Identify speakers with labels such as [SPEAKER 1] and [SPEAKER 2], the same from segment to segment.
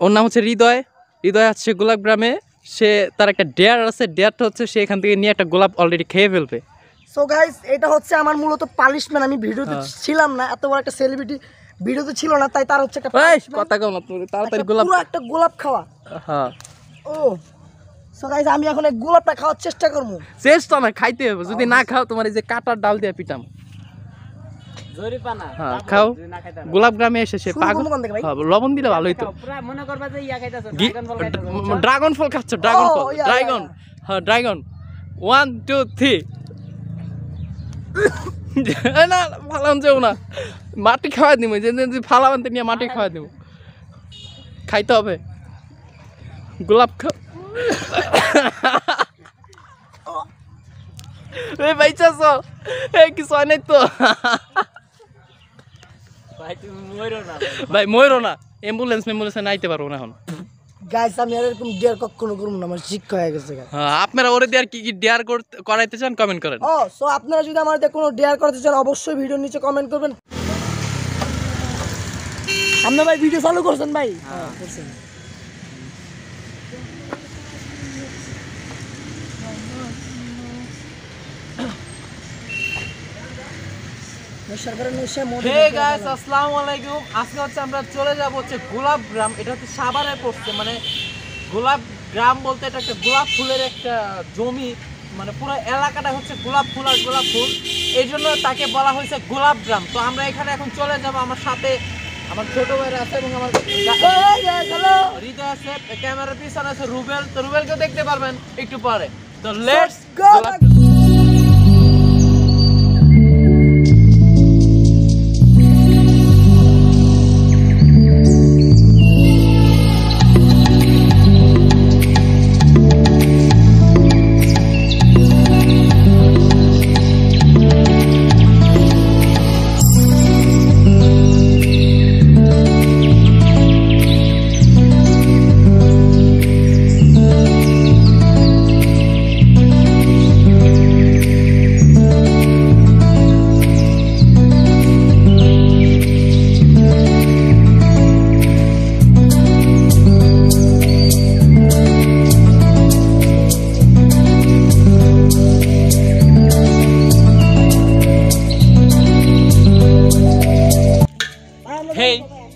[SPEAKER 1] ওর নাম হচ্ছে হৃদয়। হৃদয় আছে গোলাপ গ্রামে। সে তার একটা ডেয়ার আছে, ডেয়ারটা হচ্ছে সে এখান থেকে নিয়ে একটা গোলাপ অলরেডি খেয়ে ফেলবে।
[SPEAKER 2] সো গাইস এটা হচ্ছে আমার মূলত পানিশমেন্ট। আমি ভিডিওতে ছিলাম না, এত বড় একটা সেলিব্রিটি ভিডিওতে ছিল না, তাই তার হচ্ছে একটা
[SPEAKER 1] কথা কম না, তাড়াতাড়ি গোলাপ,
[SPEAKER 2] পুরো একটা গোলাপ খাওয়া।
[SPEAKER 1] হ্যাঁ
[SPEAKER 2] ও সো গাইস আমি এখন এই গোলাপটা খাওয়ার চেষ্টা করব।
[SPEAKER 1] চেষ্টা না, খাইতে হবে। যদি না খাও তোমার এই যে কাটার ডাল দিয়ে পিটাম।
[SPEAKER 3] জরিপানা
[SPEAKER 1] হ্যাঁ খাও। গোলাপ গ্রামে এসে সে পাগল। লবণ দিলে ভালোই তো।
[SPEAKER 3] পুরো মনে করবা যে ইয়া খাইতাছো,
[SPEAKER 1] ড্রাগন ফল খাচ্ছ, ড্রাগন ফল, ড্রাগন। হ্যাঁ ড্রাগন। 1 2 3 না ফালান যাও না, মাটি খাওয়া দিব। যে ফালাবানতে নিয়ে মাটি খাওয়া দিব। খাইতে হবে গোলাপ খাও। এই বাইচাছ এই কিছু হয় নাই তো
[SPEAKER 3] ভাই তুমি মইরো না
[SPEAKER 1] ভাই, মইরো না। অ্যাম্বুলেন্সে নাইতে পারবো না এখন।
[SPEAKER 2] গাইস আমি আর এরকম ডিয়ার কখনো করব না, আমার শিক্ষা হয়ে গেছে।
[SPEAKER 1] হ্যাঁ আপনারা ওরে দিয়ে আর কি কি ডিয়ার করাইতে চান কমেন্ট করেন।
[SPEAKER 2] ও সো আপনারা যদি আমার দিয়ে কোনো ডিয়ার করতে চান অবশ্যই ভিডিওর নিচে কমেন্ট করবেন। আপনি ভাই ভিডিও চালু করছেন ভাই? হ্যাঁ করছেন।
[SPEAKER 1] হে গাইস আসসালামু আলাইকুম। আজকে হচ্ছে আমরা চলে যাব হচ্ছে গোলাপ গ্রাম। এটা হচ্ছে সাভারে পড়ছে, মানে গোলাপ গ্রাম বলতে এটা একটা গোলাপ ফুলের একটা জমি, মানে পুরো এলাকাটা হচ্ছে গোলাপ ফুল আর গোলাপ ফুল, এই জন্য তাকে বলা হয়েছে গোলাপ গ্রাম। তো আমরা এখানে এখন চলে যাব। আমার সাথে আমার ছোট ভাইরা আছে এবং আমার হৃদয় আছে, ক্যামেরার পিছনে আছে রুবেল। তো রুবেলকেও দেখতে পারবেন একটু পরে। তো লেটস গো।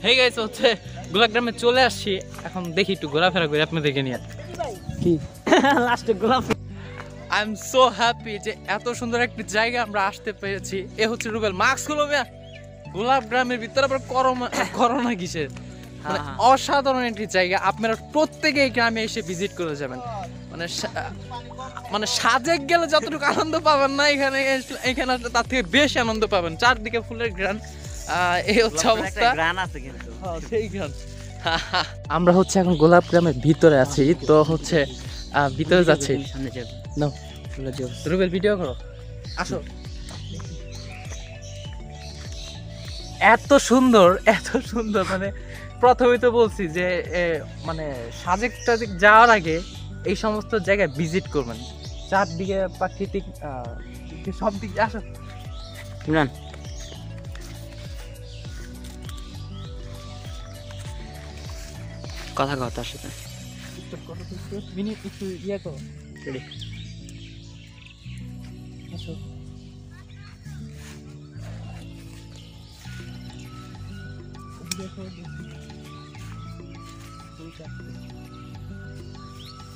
[SPEAKER 1] হেই গাইস হচ্ছে গোলাপ গ্রামে চলে আসছি। এখন দেখি একটু ঘোরাফেরা করে আপনাদেরকে নিয়ে। কি লাস্টে গোলাপ। আই এম সো হ্যাপি যে এত সুন্দর একটি জায়গা আমরা আসতে পেরেছি। এ হচ্ছে রুবেল, মাস্ক হলো গোলাপ গ্রামের ভিতরে আবার করোনা কিসের, মানে অসাধারণ একটি জায়গা। আপনারা প্রত্যেকে এই গ্রামে এসে ভিজিট করে যাবেন। মানে সাজেক গেলে যতটুকু আনন্দ পাবেন না, এখানে আসলে তার থেকে বেশি আনন্দ পাবেন। চারদিকে ফুলের গ্রান, এই হচ্ছে অবস্থা। সেই গ্রান। আমরা হচ্ছে এখন গোলাপ গ্রামের ভিতরে আছি। তো হচ্ছে ভিতরে যাচ্ছি। রুবেল ভিডিও করো, আসো। এত সুন্দর মানে প্রথমেই তো বলছি যে মানে সাজেক টাজেক যাওয়ার আগে এই সমস্ত জায়গায় ভিজিট করবেন। চারদিকে প্রাকৃতিক সব দিকে। আসো ইমরান, কথা কথা তার সাথে একটু ইয়ে করো। আসো।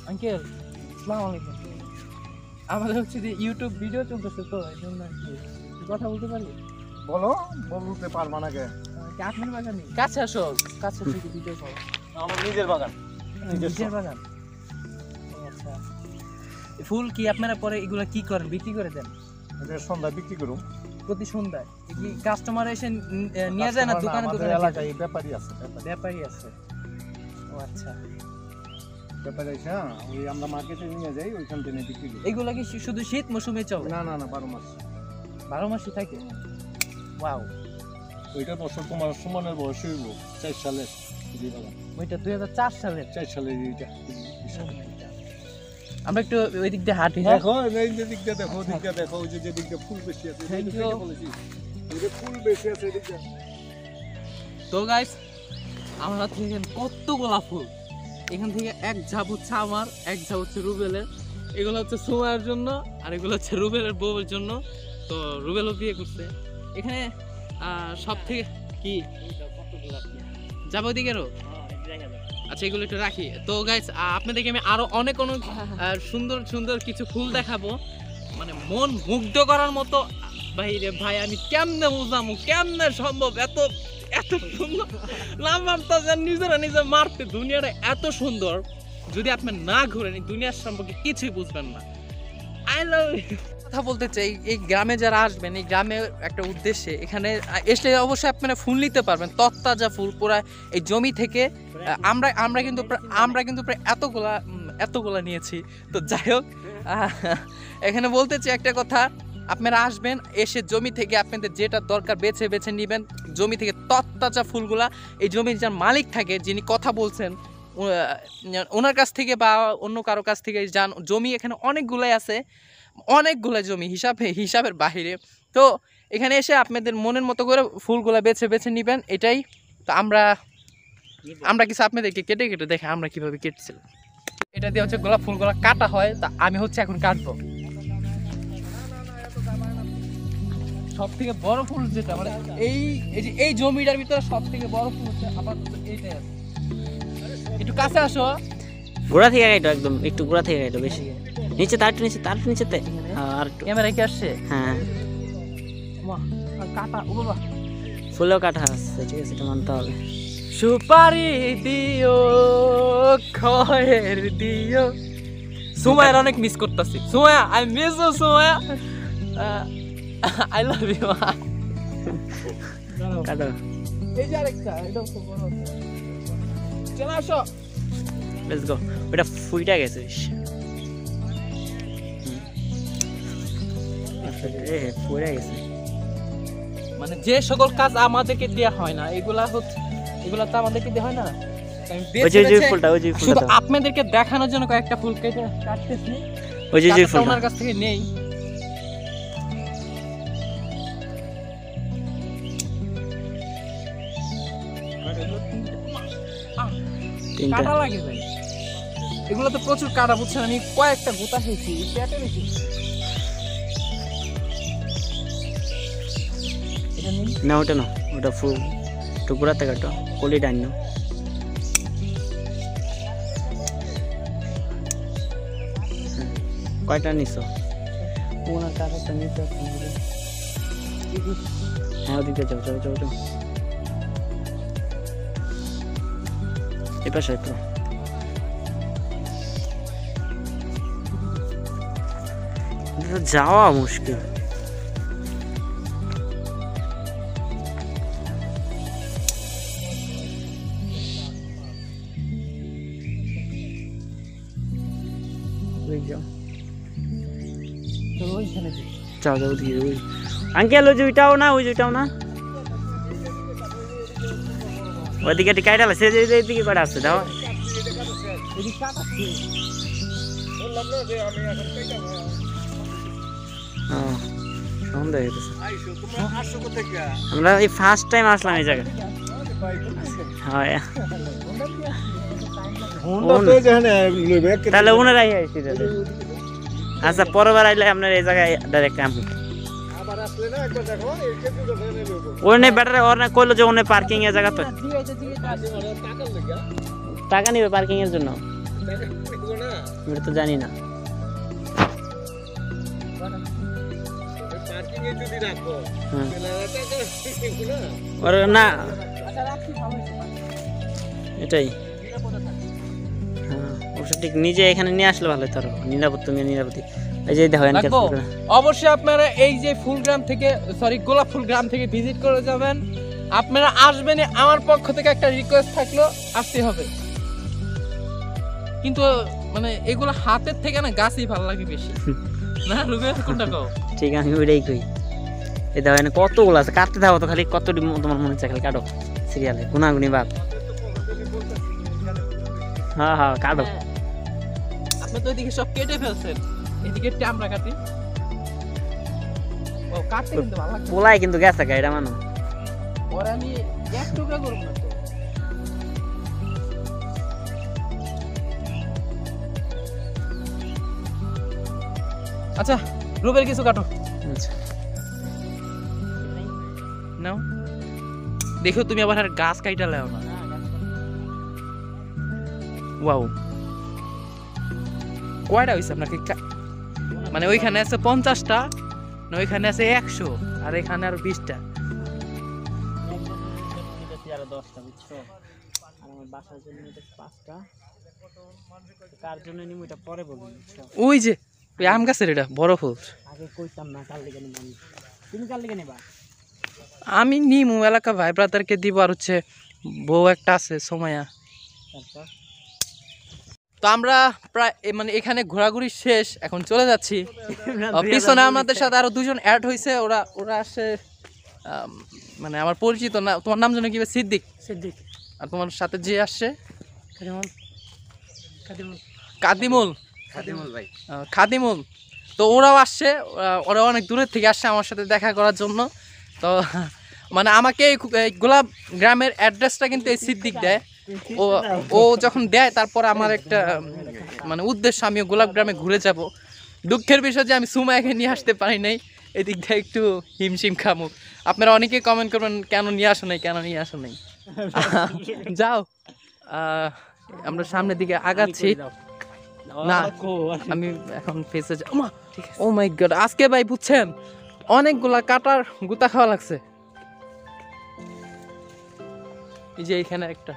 [SPEAKER 1] আঙ্কেল আসসালামু আলাইকুম। আমাদের হচ্ছে যে ইউটিউব ভিডিও চলতেছে, তো এই জন্য কথা বলতে পারি?
[SPEAKER 4] বলো, বলতে পারবা না কে?
[SPEAKER 1] আপনার বাগানে কাছে আসো, কাছে থেকে ভিডিও করো।
[SPEAKER 4] আমার নিজের বাগান।
[SPEAKER 1] নিজের বাগান? আচ্ছা। ফুল কি আপনারা পরে এগুলা কি করেন, বিক্রি করে দেন?
[SPEAKER 4] সন্ধ্যায় বিক্রি করুন,
[SPEAKER 1] প্রতি সন্ধ্যায়। কি কাস্টমার এসে নিয়ে যায় না দোকানে? দোকানে
[SPEAKER 4] এলাকায় ব্যাপারী আছে।
[SPEAKER 1] ব্যাপারী আছে। ও আচ্ছা,
[SPEAKER 4] ব্যাপারী আছে। হ্যাঁ, ওই আমরা মার্কেটে নিয়ে যাই, ওইখান থেকে বিক্রি করি।
[SPEAKER 1] এগুলা কি শুধু শীত মৌসুমে চলে?
[SPEAKER 4] না না না, 12 মাস।
[SPEAKER 1] 12 মাসই থাকে? ওয়াও।
[SPEAKER 4] ওইটা বছর তোমার সুমনের বয়স হইব 4 সালের।
[SPEAKER 1] ওইটা 2004 সালের?
[SPEAKER 4] 4 সালের। এইটা
[SPEAKER 1] আমরা একটু ওই দিক দিয়ে হাঁটি।
[SPEAKER 4] দেখো এই যে দিকটা দেখো, দিকটা দেখো, ওই যে দিকটা ফুল বেশি আছে।
[SPEAKER 1] Thank you.
[SPEAKER 4] এই যে ফুল বেশি আছে দিকটা।
[SPEAKER 1] তো গাইস আমার হাতে দেখেন কতগুলা ফুল। এখান থেকে এক ঝাপ হচ্ছে আমার, এক ঝাপ হচ্ছে রুবেলের। এগুলো হচ্ছে সুমাইয়ার জন্য আর এগুলো হচ্ছে রুবেলের বউয়ের জন্য। তো রুবেলও বিয়ে করছে। এখানে সব থেকে কি যাবো দিকেরও। আচ্ছা এগুলো একটু রাখি। তো গাইস আপনাদেরকে আমি আরো অনেক অনেক সুন্দর সুন্দর কিছু ফুল দেখাবো, মানে মন মুগ্ধ করার মতো। ভাইরে ভাই আমি কেমনে বুঝামু, কেমনে সম্ভব এত এত সুন্দর নাম তো নিজেরা নিজে মারতে। দুনিয়াটা এত সুন্দর, যদি আপনি না ঘুরেন এই দুনিয়ার সম্পর্কে কিছুই বুঝবেন না। আই লাভ কথা বলতে চাই, এই গ্রামে যারা আসবেন, এই গ্রামের একটা উদ্দেশ্যে এখানে এসে অবশ্যই আপনারা ফুল নিতে পারবেন, তত্তাজা ফুল পুরা এই জমি থেকে। আমরা কিন্তু প্রায় এতগুলা নিয়েছি। তো যাই হোক, এখানে বলতে চাই একটা কথা, আপনারা আসবেন, এসে জমি থেকে আপনাদের যেটা দরকার বেছে বেছে নেবেন। জমি থেকে তত্তাজা ফুলগুলা, এই জমির যার মালিক থাকে, যিনি কথা বলছেন, ওনার কাছ থেকে বা অন্য কারো কাছ থেকে যান। জমি এখানে অনেকগুলাই আছে, অনেকগুলো জমি হিসাবের বাহিরে। তো এখানে এসে আপনাদের মনের মতো করে ফুলগুলা বেছে বেছে নেবেন, এটাই। তো আমরা কিছু আপনাদেরকে কেটে কেটে দেখে আমরা কিভাবে কেটেছিলাম। এটা দিয়ে হচ্ছে গোলাপ ফুলগুলা কাটা হয়। তা আমি হচ্ছে এখন কাটবো। সব থেকে বড় ফুল যেটা মানে এই জমিটার ভিতরে সব থেকে বড় ফুল হচ্ছে আপাতত এইটাই আছে। একটু কাছে আসো।
[SPEAKER 3] গোড়া থেকে কাটো, একদম একটু গোড়া থেকে কাটো, বেশি নিচে, তার নিচেতে। আর একটু
[SPEAKER 1] ক্যামেরা কি আসছে?
[SPEAKER 3] হ্যাঁ,
[SPEAKER 1] কাটা ওগুলো
[SPEAKER 3] ফুলও কাটা আছে, ঠিক আছে, এটা মানতে হবে।
[SPEAKER 1] সুপারি দিও, খয়ের দিও। সুমাইয়ার অনেক মিস করতেছি। Sumaiya, I miss you Sumaiya, I love you.
[SPEAKER 3] কাটো।
[SPEAKER 1] এই যে আরেকটা, এটা খুব বড়। চলে আসো,
[SPEAKER 3] লেটস গো। ওটা ফুইটা গেছে। পড়ে গেছে।
[SPEAKER 1] মানে যে সকল কাজ আমাদেরকে দেয়া হয় না, এগুলা তো আমাদেরকে দেয়া হয় না। শুধু আপনাদেরকে দেখানোর জন্য কয়েকটা ফুল কেটে কাটতেছি। ওনার কাছ থেকে নেই। কাটা লাগে ভাই, এগুলো তো প্রচুর কাটা, বুঝছেন? আমি কয়েকটা গোতা খেয়েছি, পেটে বেশি।
[SPEAKER 3] না ওটা না, ওটা ফুল টুকরাতে কাটো, কলি ডাইন। কয়টা নিছো? ওনার কাটাটা নিতে হবে। হ্যাঁ, ওদিকে যাও যাও যাও যাও। এ পাশে তো যাওয়া মুশকিল। যাও যাও দিয়ে আঙ্কেল, ওই জুইটাও না, ওই জুইটাও না, ওইদিকে কাইটা আছে, এইদিকে কটা আছে, দাও। আমরা এই ফার্স্ট টাইম আসলাম এই জায়গায়। তাহলে ওনারাই আইসি। আচ্ছা, পরেরবার আইলে আপনার এই জায়গায় ডাইরেক্ট আমি ওনে ব্যাটারে ওর না কইলো যে ওনে পার্কিং এর জায়গা তো টাকা নিবে পার্কিং এর জন্য, আমি তো জানি না। ওর না এটাই, হ্যাঁ অবশ্য ঠিক নিজে এখানে নিয়ে আসলে ভালো হতো, নিরাপত্তা নিরাপত্তি। এই যে দেখো
[SPEAKER 1] অবশ্যই আপনারা এই যে ফুলগ্রাম থেকে গোলাপ ফুল গ্রাম থেকে ভিজিট করে যাবেন। আপনারা আসবেন, আমার পক্ষ থেকে একটা রিকোয়েস্ট থাকলো, আসতে হবে। কিন্তু মানে এগুলো হাতের থেকে না গাছই ভালো লাগে বেশি, না রুবেল? কোনটা কও?
[SPEAKER 3] ঠিক আমি ওইটাই কই। এই দেখো এখানে কতগুলো আছে, কাটতে থাকো তো, খালি কত তোমার মনে হচ্ছে খালি কাটো সিরিয়ালে, গুনাগুনি বাদ। হ্যাঁ হ্যাঁ কাটো।
[SPEAKER 1] আপনি তো এদিকে সব কেটে ফেলছেন, এদিকে আমরা কাটি। ও কাটতে কিন্তু ভালো লাগে,
[SPEAKER 3] পোলাই কিন্তু গেছে এটা মানো।
[SPEAKER 1] ওরে আমি এক টুকরা করব না তো, আচ্ছা রুবেল কিছু কাটো
[SPEAKER 3] আচ্ছা
[SPEAKER 1] নাও দেখো তুমি আবার আর গাছ কাইটা লাও না ওয়াও কয়টা হইছে আপনাকে মানে ওইখানে আছে 50টা না ওইখানে আছে 100 আর এখানে আর 20টা
[SPEAKER 3] আরো 10টা বুঝছো আর আমার বাসার জন্য এটা 5টা কার জন্য নিমু এটা পরে বলবো বুঝছো
[SPEAKER 1] ওই যে ওই আম গাছের এটা বড় ফুল
[SPEAKER 3] আগে কইতাম না কাল লেগে নিব তুমি কাল লেগে নিবা
[SPEAKER 1] আমি নিমু এলাকা ভাই ব্রাদারকে দিব আর হচ্ছে বউ একটা আছে সোমায়া
[SPEAKER 3] তারপর
[SPEAKER 1] তো আমরা প্রায় মানে এখানে ঘোরাঘুরি শেষ এখন চলে যাচ্ছি পিছনে আমাদের সাথে আরো দুজন অ্যাড হয়েছে ওরা ওরা আসে মানে আমার পরিচিত না তোমার নাম জানো কি সিদ্দিক
[SPEAKER 3] সিদ্দিক
[SPEAKER 1] আর তোমার সাথে যে আসছে
[SPEAKER 3] কাদিমুল কাদিমুল
[SPEAKER 1] কাদিমুল
[SPEAKER 3] কাদিমুল ভাই
[SPEAKER 1] খাদিমুল তো ওরাও আসছে ওরা অনেক দূরের থেকে আসছে আমার সাথে দেখা করার জন্য তো মানে আমাকে এই গোলাপ গ্রামের অ্যাড্রেসটা কিন্তু এই সিদ্দিক দেয় ও ও যখন দেয় তারপর আমার একটা মানে উদ্দেশ্য আমিও গোলাপ গ্রামে ঘুরে যাব দুঃখের বিষয় যে আমি সুমায়াকে নিয়ে আসতে পারি নাই এদিক দিয়ে একটু হিমশিম খামু আপনারা অনেকেই কমেন্ট করবেন কেন নিয়ে আসো নাই কেন নিয়ে আসো নাই যাও আমরা সামনের দিকে আগাচ্ছি না আমি এখন ফেসে যাব ও মাই গড আজকে ভাই বুঝছেন অনেকগুলা কাটার গুতা খাওয়া লাগছে এই যে এখানে একটা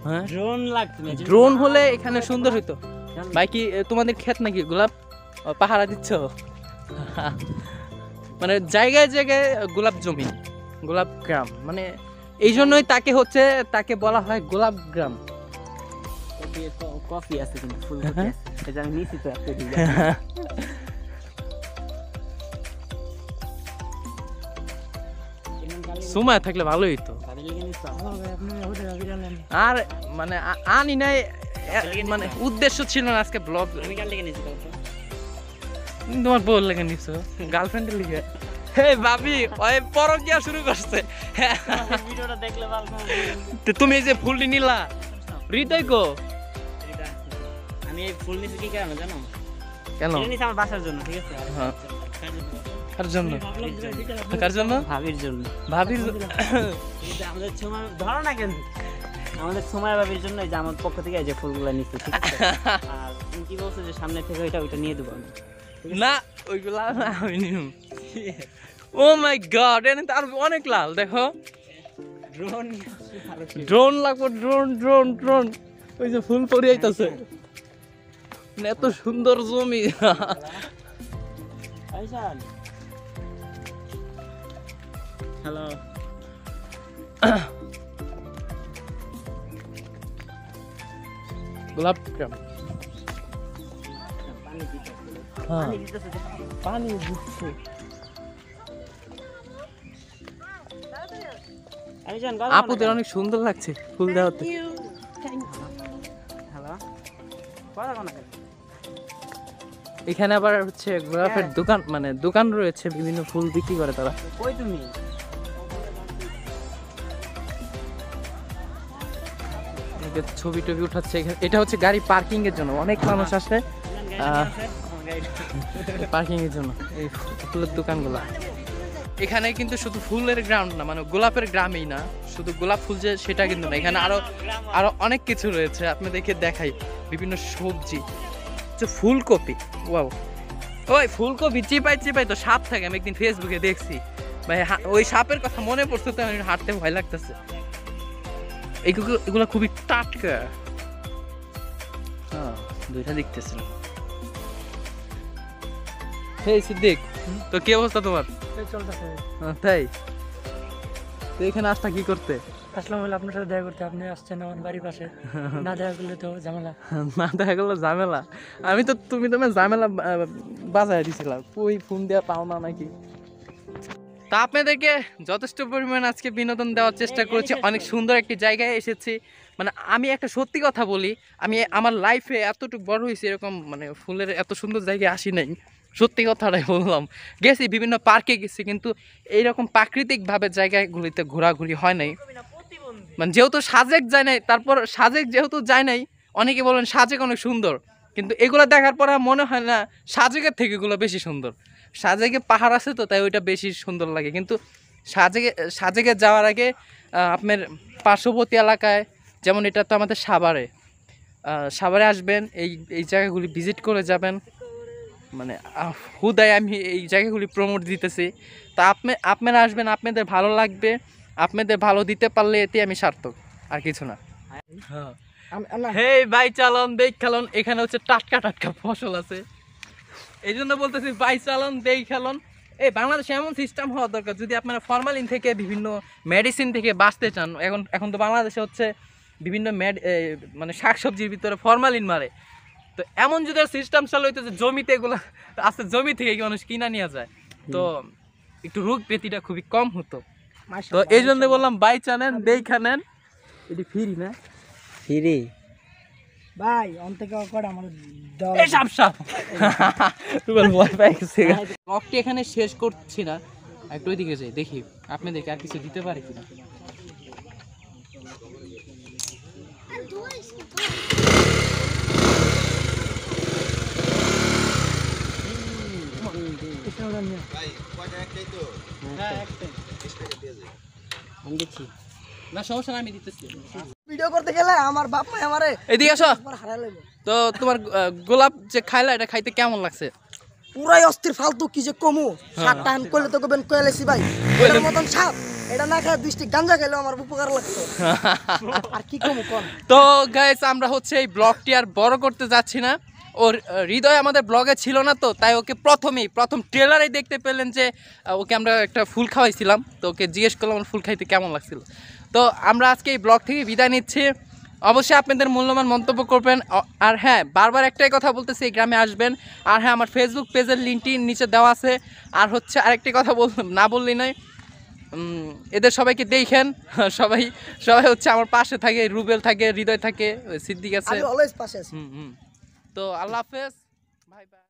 [SPEAKER 1] হ্যাঁ
[SPEAKER 3] ড্রোন লাগতো
[SPEAKER 1] ড্রোন হলে এখানে সুন্দর হইতো ভাই কি তোমাদের ক্ষেত নাকি গোলাপ পাহারা দিচ্ছ মানে জায়গায় জায়গায় গোলাপ জমি গোলাপ গ্রাম মানে এই জন্যই তাকে বলা হয় গোলাপ গ্রাম
[SPEAKER 3] কফি আছে কিন্তু ফুল কফি আছে এটা আমি নিছি তো একটা দিই
[SPEAKER 1] সময় থাকলে ভালোই হইতো আর মানে আনি নাই মানে উদ্দেশ্য ছিল না আজকে ব্লগ
[SPEAKER 3] আমি কাল লেগে নিছি
[SPEAKER 1] তোমার বউর লেগে নিছো গার্লফ্রেন্ডের লিগে হে ভাবি ওই পরকিয়া শুরু করছে
[SPEAKER 3] ভিডিওটা দেখলে ভালো
[SPEAKER 1] তো তুমি এই যে ফুলটি নিলা হৃদয় গো
[SPEAKER 3] আমি এই ফুল নিছি কি কারণে জানো
[SPEAKER 1] কেন
[SPEAKER 3] এটা নিছি আমার বাসার জন্য ঠিক আছে
[SPEAKER 1] হ্যাঁ কার জন্য কার জন্য
[SPEAKER 3] ভাবির জন্য
[SPEAKER 1] ভাবির
[SPEAKER 3] কিন্তু আমাদের সময় ধরো না কেন আমাদের সময় ভাবির জন্য এই যে আমার পক্ষ থেকে এই যে ফুলগুলো নিছি ঠিক আছে আর তুমি কি বলছো যে সামনে থেকে ওইটা নিয়ে দেবো আমি
[SPEAKER 1] না ওইগুলা না আমি নিউ ও মাই গড এনে তো আর অনেক লাল দেখো
[SPEAKER 3] ড্রোন
[SPEAKER 1] ড্রোন লাগবে ড্রোন ড্রোন ড্রোন ওই যে ফুল পরি আইতাছে মানে এত সুন্দর জমি
[SPEAKER 3] আইসান হ্যালো
[SPEAKER 1] গোলাপ গ্রাম
[SPEAKER 3] পানি দিতে
[SPEAKER 1] হ্যাঁ
[SPEAKER 3] পানি দিতেছে
[SPEAKER 1] পানি দিচ্ছে
[SPEAKER 3] আইসান
[SPEAKER 1] আপুদের অনেক সুন্দর লাগছে ফুল দেওয়াতে
[SPEAKER 3] হ্যালো কথা কোন
[SPEAKER 1] এখানে আবার হচ্ছে গোলাপের দোকান মানে দোকান রয়েছে বিভিন্ন ফুল বিক্রি করে তারা
[SPEAKER 3] কই তুমি
[SPEAKER 1] ছবি টবি উঠাচ্ছে এটা হচ্ছে গাড়ি পার্কিং এর জন্য অনেক মানুষ আসে পার্কিং এর জন্য এই ফুলের দোকানগুলো এখানে কিন্তু শুধু ফুলের গ্রাউন্ড না মানে গোলাপের গ্রামেই না শুধু গোলাপ ফুল যে সেটা কিন্তু না এখানে আরো অনেক কিছু রয়েছে আপনাদেরকে দেখাই বিভিন্ন সবজি ফুলকপি ওয়াও ওই ফুলকপি চিপাই তো সাপ থাকে আমি একদিন ফেসবুকে দেখছি ভাই ওই সাপের কথা মনে পড়ছে তো আমি হাঁটতে ভয় লাগতেছে এগুলো খুবই টাটকা হ্যাঁ দুইটা দেখতেছিলাম হেই সিদ্দিক তো কি অবস্থা তোমার
[SPEAKER 2] চলতেছে
[SPEAKER 1] তাই তো এখানে আসতা কি করতে
[SPEAKER 2] আসলাম হলে আপনার সাথে দেখা করতে আপনি আসছেন আমার বাড়ির পাশে না দেখা করলে তো ঝামেলা
[SPEAKER 1] না দেখা গেলো ঝামেলা আমি তো তুমি ঝামেলা বাজায় দিছিলাম ওই ফোন দেওয়া পাও না নাকি তা আপনাদেরকে যথেষ্ট পরিমাণ আজকে বিনোদন দেওয়ার চেষ্টা করেছি অনেক সুন্দর একটি জায়গায় এসেছি মানে আমি একটা সত্যি কথা বলি আমি আমার লাইফে এতটুকু বড় হয়েছি এরকম মানে ফুলের এত সুন্দর জায়গায় আসি নাই সত্যি কথাটাই বললাম গেছি বিভিন্ন পার্কে গেছি কিন্তু এইরকম প্রাকৃতিকভাবে জায়গাগুলিতে ঘোরাঘুরি হয় নাই মানে যেহেতু সাজেক যায় নাই তারপর সাজেক যেহেতু যায় নাই অনেকে বলেন সাজেক অনেক সুন্দর কিন্তু এগুলো দেখার পর আর মনে হয় না সাজেকের থেকে এগুলো বেশি সুন্দর। সাজেকে পাহাড় আছে তো তাই ওইটা বেশি সুন্দর লাগে, কিন্তু সাজেকে যাওয়ার আগে আপনার পার্শ্ববর্তী এলাকায়, যেমন এটা তো আমাদের সাভারে আসবেন, এই জায়গাগুলি ভিজিট করে যাবেন। মানে হুদায় আমি এই জায়গাগুলি প্রমোট দিতেছি, তা আপনারা আসবেন, আপনাদের ভালো লাগবে, আপনাদের ভালো দিতে পারলে এতে আমি সার্থক, আর কিছু না। হ্যাঁ হে ভাই চালন দেখ খেলন, এখানে হচ্ছে টাটকা টাটকা ফসল আছে, এই জন্য বলতেছি ভাই চালন দেখ খেলন। এই বাংলাদেশে এমন সিস্টেম হওয়া দরকার, যদি আপনারা ফরমালিন থেকে বিভিন্ন মেডিসিন থেকে বাঁচতে চান, এখন তো বাংলাদেশে হচ্ছে বিভিন্ন মানে শাকসবজির ভিতরে ফরমালিন মারে, তো এমন যদি সিস্টেম চালু হইতো যে জমিতে এগুলো আছে, জমি থেকে মানুষ কিনা নিয়ে যায়, তো একটু রোগ ব্যাধিটা খুবই কম হতো। তো এই জন্য বললাম বাই চানেন দেখা নেন, এটি ফ্রি না?
[SPEAKER 3] ফিরে
[SPEAKER 2] ভাই অন্তকে কড়া আমার
[SPEAKER 1] এই সাপ সাপ রুবেল ভয় পেয়ে গেছে। ব্লগটি এখানে শেষ করছি না, একটু ওইদিকে যাই, দেখি আপনাদেরকে আর কিছু দিতে পারি কিনা।
[SPEAKER 3] আমি দিচ্ছি
[SPEAKER 1] না সমস্যা না, আমি দিতেছি।
[SPEAKER 2] ভিডিও করতে গেলে আমার বাপ মা আমারে
[SPEAKER 1] এদিকে আসো।
[SPEAKER 2] হারাই লাগবে।
[SPEAKER 1] তো তোমার গোলাপ যে খাইলা, এটা খাইতে কেমন লাগছে?
[SPEAKER 2] পুরাই অস্থির, ফালতু কি যে কমু। সাত টাইম করলে তো কবেন কয়েলেছি ভাই, এটার মতন সাপ এটা না খায় 2টি গাঞ্জা খেলেও আমার উপকার লাগতো। আর কি কমু কোন।
[SPEAKER 1] তো গাইস আমরা হচ্ছে এই ব্লগটি আর বড় করতে যাচ্ছি না, ওর হৃদয় আমাদের ব্লগে ছিল না, তো তাই ওকে প্রথম ট্রেলারেই দেখতে পেলেন যে ওকে আমরা একটা ফুল খাওয়াইছিলাম, তো ওকে জিজ্ঞেস করলাম ফুল খাইতে কেমন লাগছিল। তো আমরা আজকে এই ব্লগ থেকে বিদায় নিচ্ছি, অবশ্যই আপনাদের মূল্যবান মন্তব্য করবেন। আর হ্যাঁ, বারবার একটাই কথা বলতেছি, এই গ্রামে আসবেন। আর হ্যাঁ, আমার ফেসবুক পেজের লিঙ্কটি নিচে দেওয়া আছে। আর হচ্ছে আরেকটি কথা না বললেই নয়, এদের সবাইকে দেখেন, সবাই হচ্ছে আমার পাশে থাকে, রুবেল থাকে, হৃদয় থাকে, সিদ্দিক আছে,
[SPEAKER 2] আমি অলওয়েজ পাশে আছি।
[SPEAKER 1] তো আল্লাহ হাফেজ, বাই বাই।